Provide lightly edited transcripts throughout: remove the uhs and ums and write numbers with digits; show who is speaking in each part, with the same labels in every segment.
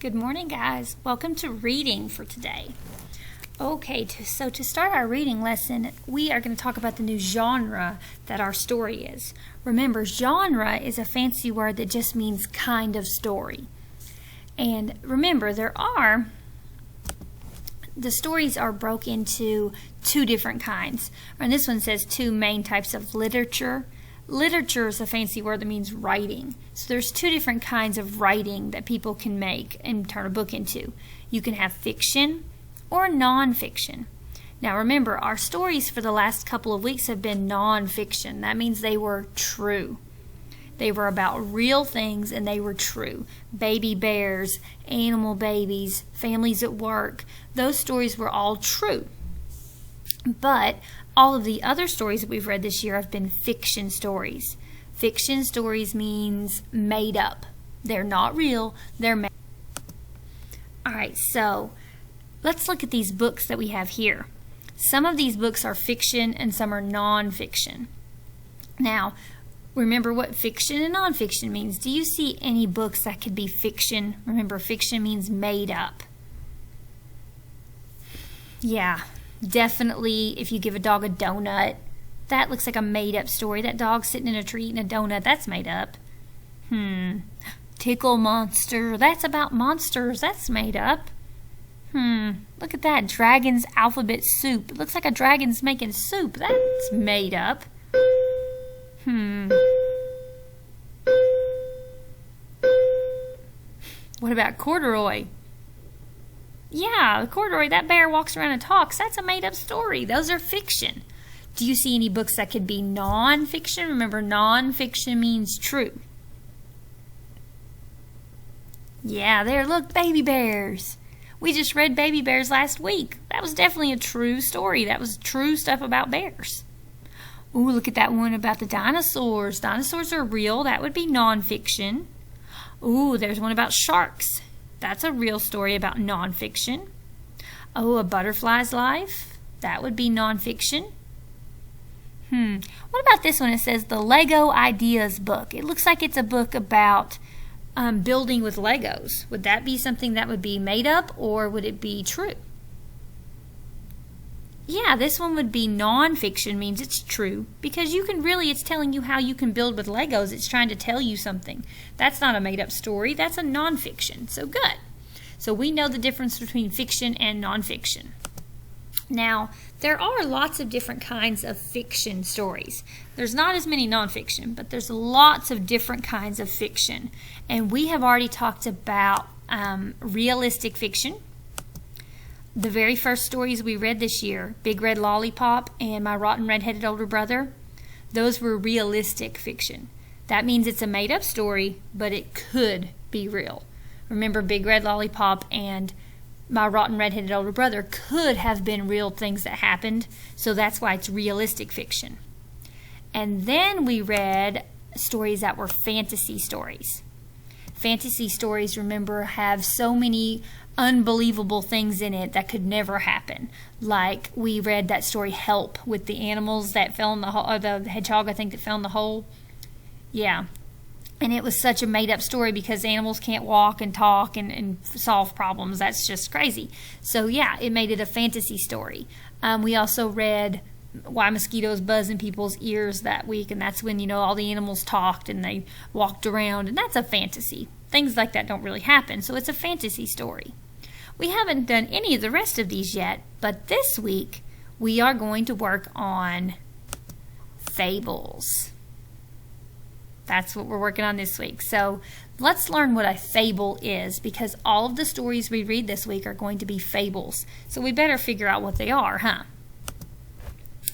Speaker 1: Good morning, guys. Welcome to reading for today. Okay, so to start our reading lesson, we are going to talk about the new genre that our story is. Remember, genre is a fancy word that just means kind of story. And remember, the stories are broke into two different kinds. And this one says two main types of literature. Literature is a fancy word that means writing. So there's two different kinds of writing that people can make and turn a book into. You can have fiction or nonfiction. Now remember, our stories for the last couple of weeks have been nonfiction. That means they were true. They were about real things and they were true. Baby bears, animal babies, families at work. Those stories were all true. But all of the other stories that we've read this year have been fiction stories. Fiction stories means made up. They're not real, they're made up. Alright, so let's look at these books that we have here. Some of these books are fiction and some are non-fiction. Now, remember what fiction and non-fiction means. Do you see any books that could be fiction? Remember, fiction means made up. Yeah. Definitely, if you give a dog a donut, that looks like a made-up story. That dog sitting in a tree eating a donut, that's made up. Tickle Monster, that's about monsters. That's made up. Look at that. Dragon's alphabet soup. It looks like a dragon's making soup. That's made up. What about Corduroy? Yeah, Corduroy, that bear walks around and talks. That's a made-up story. Those are fiction. Do you see any books that could be non-fiction? Remember, non-fiction means true. Yeah, there, look, baby bears. We just read Baby Bears last week. That was definitely a true story. That was true stuff about bears. Ooh, look at that one about the dinosaurs. Dinosaurs are real. That would be non-fiction. Ooh, there's one about sharks. That's a real story about nonfiction. Oh, A Butterfly's Life. That would be nonfiction. What about this one? It says the Lego Ideas book. It looks like it's a book about building with Legos. Would that be something that would be made up or would it be true? Yeah, this one would be nonfiction, means it's true, because it's telling you how you can build with Legos. It's trying to tell you something. That's not a made-up story. That's a nonfiction. So good. So we know the difference between fiction and nonfiction. Now, there are lots of different kinds of fiction stories. There's not as many nonfiction, but there's lots of different kinds of fiction. And we have already talked about realistic fiction. The very first stories we read this year, Big Red Lollipop and My Rotten Red-Headed Older Brother, those were realistic fiction. That means it's a made-up story, but it could be real. Remember, Big Red Lollipop and My Rotten Red-Headed Older Brother could have been real things that happened, so that's why it's realistic fiction. And then we read stories that were fantasy stories. Fantasy stories, remember, have so many unbelievable things in it that could never happen. Like we read that story Help with the animals that fell in the hole, or the hedgehog, I think, that fell in the hole. Yeah. And it was such a made-up story because animals can't walk and talk and solve problems. That's just crazy. So yeah, it made it a fantasy story. We also read Why Mosquitoes Buzz in People's Ears that week, and that's when, all the animals talked and they walked around, and that's a fantasy. Things like that don't really happen, so it's a fantasy story. We haven't done any of the rest of these yet, but this week we are going to work on fables. That's what we're working on this week. So let's learn what a fable is, because all of the stories we read this week are going to be fables. So we better figure out what they are, huh?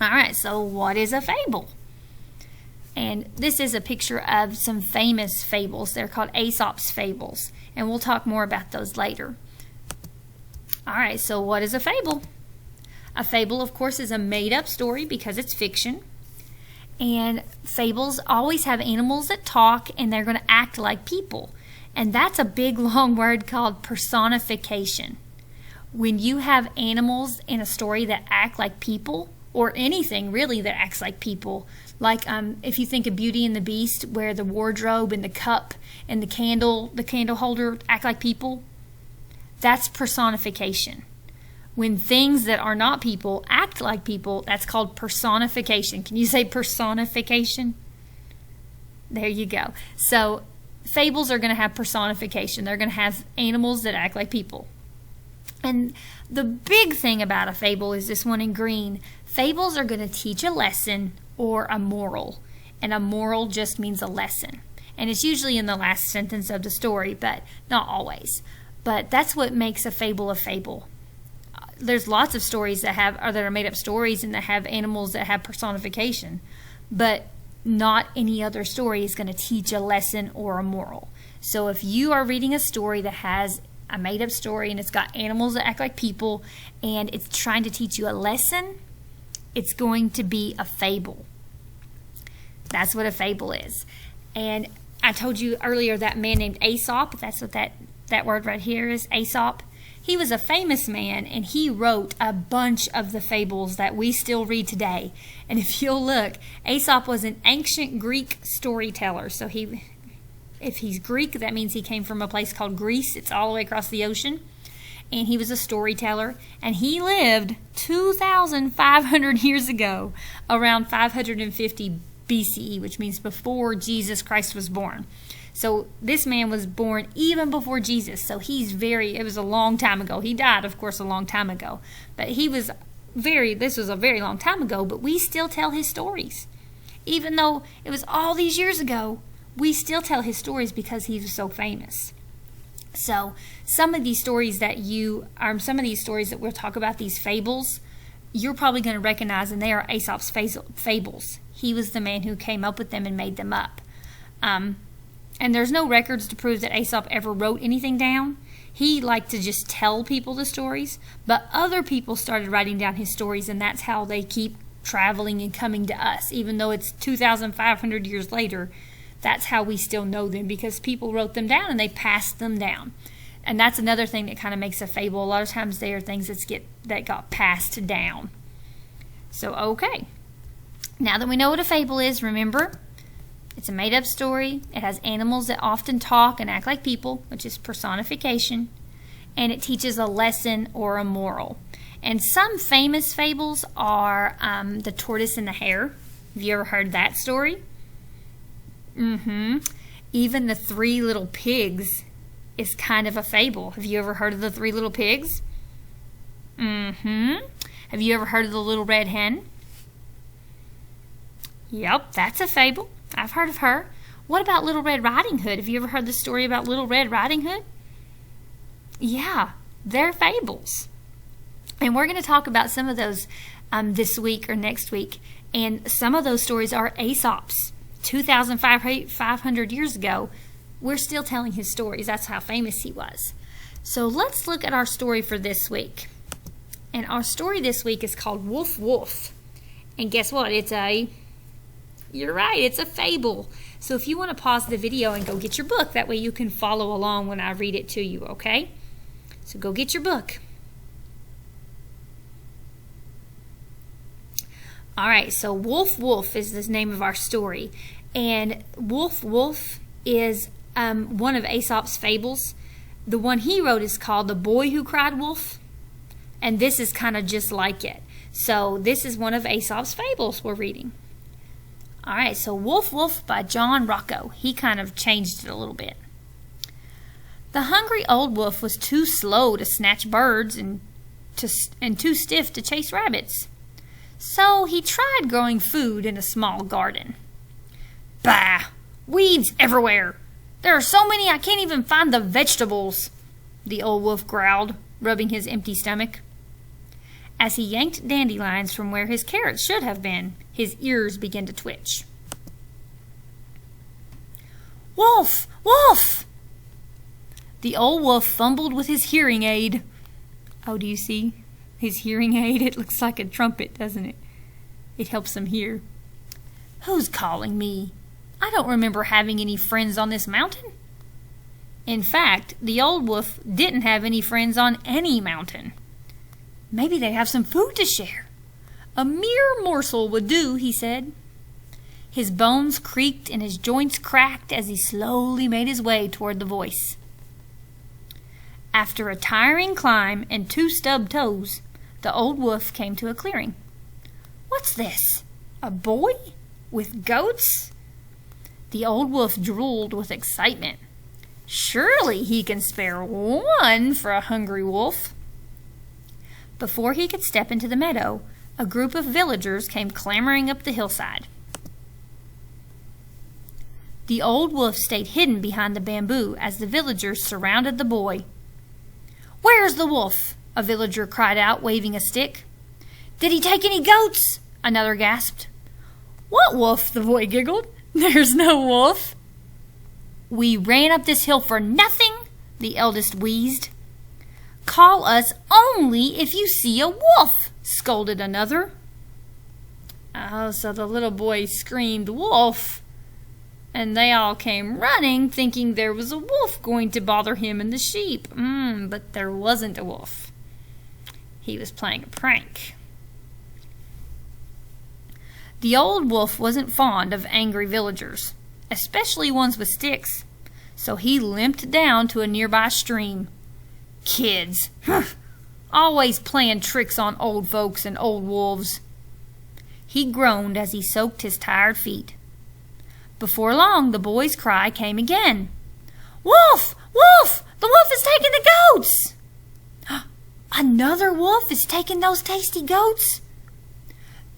Speaker 1: Alright, so what is a fable? And this is a picture of some famous fables. They're called Aesop's fables, and we'll talk more about those later. Alright, so what is a fable? A fable, of course, is a made-up story because it's fiction. And fables always have animals that talk, and they're going to act like people. And that's a big, long word called personification. When you have animals in a story that act like people, or anything really that acts like people, like if you think of Beauty and the Beast, where the wardrobe and the cup and the candle holder act like people, That's personification. When things that are not people act like people, that's called personification. Can you say personification? There you go. So fables are going to have personification. They're going to have animals that act like people. And the big thing about a fable is this one in green. Fables are going to teach a lesson or a moral. And a moral just means a lesson. And it's usually in the last sentence of the story, but not always. But that's what makes a fable a fable. There's lots of stories that are made up stories and that have animals that have personification. But not any other story is going to teach a lesson or a moral. So if you are reading a story that has a made up story and it's got animals that act like people and it's trying to teach you a lesson, it's going to be a fable. That's what a fable is. And I told you earlier that man named Aesop, that's what that word right here is, Aesop. He was a famous man, and he wrote a bunch of the fables that we still read today. And if you'll look, Aesop was an ancient Greek storyteller. So if he's Greek, that means he came from a place called Greece. It's all the way across the ocean. And he was a storyteller, and he lived 2,500 years ago, around 550 BCE, which means before Jesus Christ was born. So this man was born even before Jesus. So it was a long time ago. He died, of course, a long time ago. But this was a very long time ago, but we still tell his stories. Even though it was all these years ago, we still tell his stories because he was so famous. So some of these stories that we'll talk about, these fables, you're probably going to recognize, and they are Aesop's fables. He was the man who came up with them and made them up. And there's no records to prove that Aesop ever wrote anything down. He liked to just tell people the stories, but other people started writing down his stories, and that's how they keep traveling and coming to us. Even though it's 2,500 years later, that's how we still know them, because people wrote them down and they passed them down. And that's another thing that kind of makes a fable. A lot of times they are things that got passed down. So, okay. Now that we know what a fable is, remember, it's a made-up story. It has animals that often talk and act like people, which is personification. And it teaches a lesson or a moral. And some famous fables are the tortoise and the hare. Have you ever heard that story? Even the three little pigs is kind of a fable. Have you ever heard of the three little pigs? Have you ever heard of the little red hen? Yep, that's a fable. I've heard of her. What about Little Red Riding Hood? Have you ever heard the story about Little Red Riding Hood? Yeah, they're fables. And we're going to talk about some of those this week or next week. And some of those stories are Aesop's. 2,500 years ago, we're still telling his stories. That's how famous he was. So let's look at our story for this week. And our story this week is called Wolf Wolf. And guess what? You're right, it's a fable. So if you want to pause the video and go get your book, that way you can follow along when I read it to you, okay? So go get your book. All right, so Wolf Wolf is the name of our story. And Wolf Wolf is one of Aesop's fables. The one he wrote is called The Boy Who Cried Wolf. And this is kind of just like it. So this is one of Aesop's fables we're reading. All right, so Wolf Wolf by John Rocco. He kind of changed it a little bit. The hungry old wolf was too slow to snatch birds and too stiff to chase rabbits. So he tried growing food in a small garden. Bah! Weeds everywhere! There are so many I can't even find the vegetables, the old wolf growled, rubbing his empty stomach. As he yanked dandelions from where his carrots should have been, his ears began to twitch. Wolf! Wolf! The old wolf fumbled with his hearing aid. Oh, do you see his hearing aid? It looks like a trumpet, doesn't it? It helps him hear. Who's calling me? I don't remember having any friends on this mountain. In fact, the old wolf didn't have any friends on any mountain. Maybe they have some food to share. A mere morsel would do, he said. His bones creaked and his joints cracked as he slowly made his way toward the voice. After a tiring climb and 2 stubbed toes, the old wolf came to a clearing. "What's this? A boy? With goats?" The old wolf drooled with excitement. Surely he can spare one for a hungry wolf. Before he could step into the meadow, a group of villagers came clambering up the hillside. The old wolf stayed hidden behind the bamboo as the villagers surrounded the boy. "Where's the wolf?" a villager cried out, waving a stick. "Did he take any goats?" another gasped. "What wolf?" the boy giggled. "There's no wolf." "We ran up this hill for nothing," the eldest wheezed. "Call us only if you see a wolf," scolded another. Oh, so the little boy screamed "wolf," and they all came running, thinking there was a wolf going to bother him and the sheep. But there wasn't a wolf. He was playing a prank. The old wolf wasn't fond of angry villagers, especially ones with sticks, so he limped down to a nearby stream. Kids, always playing tricks on old folks and old wolves. He groaned as he soaked his tired feet. Before long, the boy's cry came again. "Wolf! Wolf! The wolf is taking the goats!" "Another wolf is taking those tasty goats?"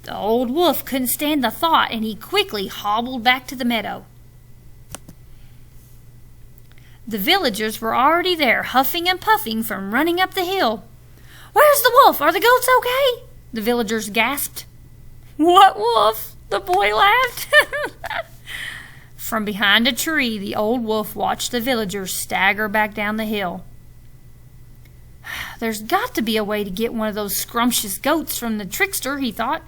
Speaker 1: The old wolf couldn't stand the thought, and he quickly hobbled back to the meadow. The villagers were already there, huffing and puffing from running up the hill. "Where's the wolf? Are the goats okay?" the villagers gasped. "What wolf?" the boy laughed. From behind a tree, the old wolf watched the villagers stagger back down the hill. "There's got to be a way to get one of those scrumptious goats from the trickster," he thought.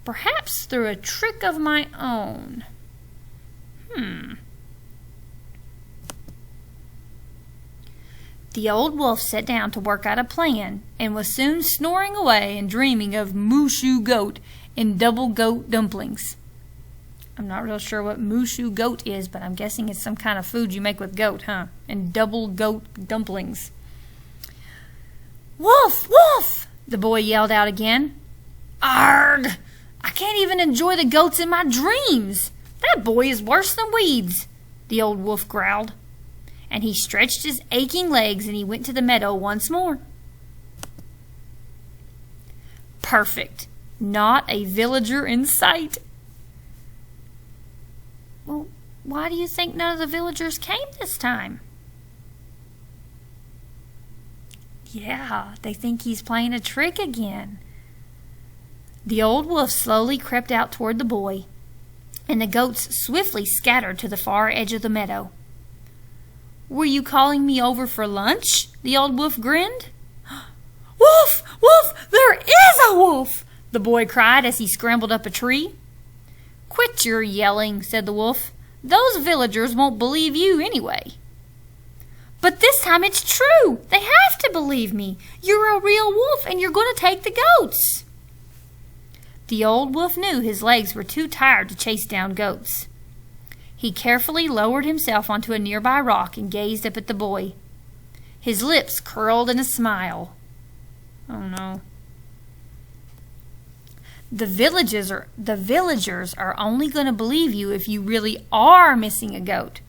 Speaker 1: "Perhaps through a trick of my own." The old wolf sat down to work out a plan and was soon snoring away and dreaming of mooshu goat and double goat dumplings. I'm not real sure what mooshu goat is, but I'm guessing it's some kind of food you make with goat, and double goat dumplings. "Wolf! Wolf!" the boy yelled out again. "Arg! I can't even enjoy the goats in my dreams. That boy is worse than weeds," the old wolf growled. And he stretched his aching legs and he went to the meadow once more. Perfect. Not a villager in sight. Well, why do you think none of the villagers came this time? Yeah, they think he's playing a trick again. The old wolf slowly crept out toward the boy, and the goats swiftly scattered to the far edge of the meadow. "Were you calling me over for lunch?" the old wolf grinned. "Wolf! Wolf! There is a wolf!" the boy cried as he scrambled up a tree. "Quit your yelling," said the wolf. "Those villagers won't believe you anyway." "But this time it's true. They have to believe me. You're a real wolf and you're going to take the goats." The old wolf knew his legs were too tired to chase down goats. He carefully lowered himself onto a nearby rock and gazed up at the boy. His lips curled in a smile. Oh no. The villagers are only going to believe you if you really are missing a goat.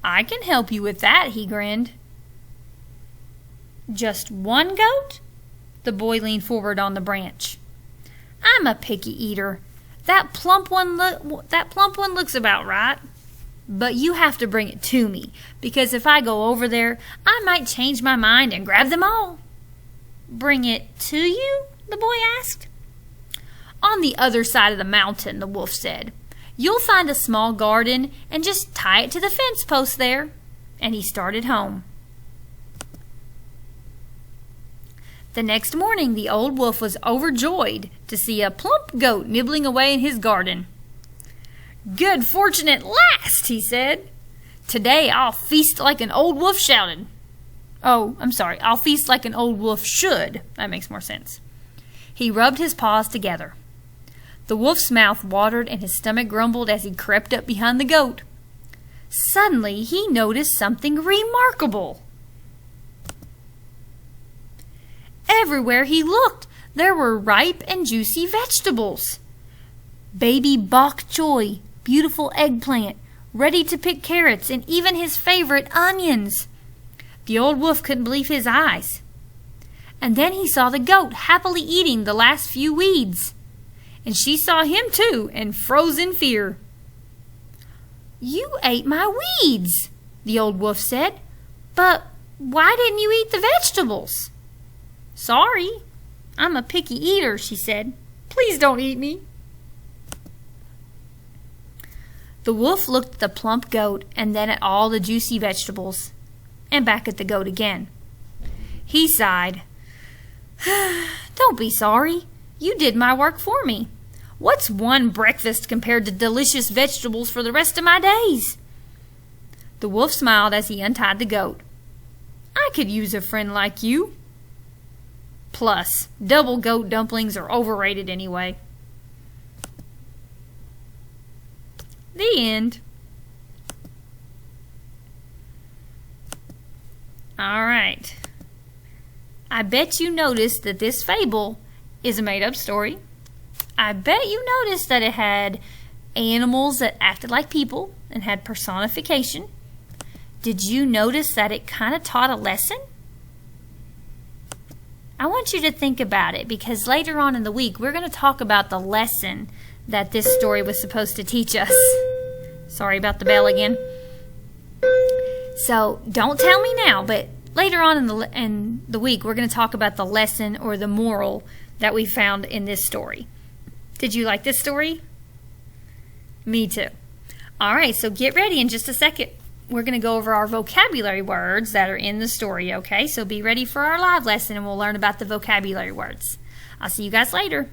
Speaker 1: I can help you with that, he grinned. "Just one goat?" The boy leaned forward on the branch. "I'm a picky eater. That plump one looks about right. But you have to bring it to me, because if I go over there, I might change my mind and grab them all." "Bring it to you?" the boy asked. "On the other side of the mountain," the wolf said. "You'll find a small garden and just tie it to the fence post there." And he started home. The next morning, the old wolf was overjoyed to see a plump goat nibbling away in his garden. "Good fortune at last," he said. "Today I'll feast like an old wolf shouted. I'll feast like an old wolf should." That makes more sense. He rubbed his paws together. The wolf's mouth watered and his stomach grumbled as he crept up behind the goat. Suddenly he noticed something remarkable. Everywhere he looked, there were ripe and juicy vegetables. Baby bok choy, beautiful eggplant, ready to pick carrots, and even his favorite onions. The old wolf couldn't believe his eyes. And then he saw the goat happily eating the last few weeds. And she saw him too and froze in fear. "You ate my weeds," the old wolf said. "But why didn't you eat the vegetables?" "Sorry, I'm a picky eater," she said. "Please don't eat me." The wolf looked at the plump goat and then at all the juicy vegetables, and back at the goat again. He sighed. "Don't be sorry. You did my work for me. What's one breakfast compared to delicious vegetables for the rest of my days?" The wolf smiled as he untied the goat. "I could use a friend like you. Plus, double goat dumplings are overrated anyway." The end. All right. I bet you noticed that this fable is a made-up story. I bet you noticed that it had animals that acted like people and had personification. Did you notice that it kind of taught a lesson? I want you to think about it because later on in the week we're going to talk about the lesson that this story was supposed to teach us. Sorry about the bell again. So don't tell me now, but later on in the week we're going to talk about the lesson or the moral that we found in this story. Did you like this story? Me too. All right, so get ready in just a second. We're going to go over our vocabulary words that are in the story, okay? So be ready for our live lesson and we'll learn about the vocabulary words. I'll see you guys later.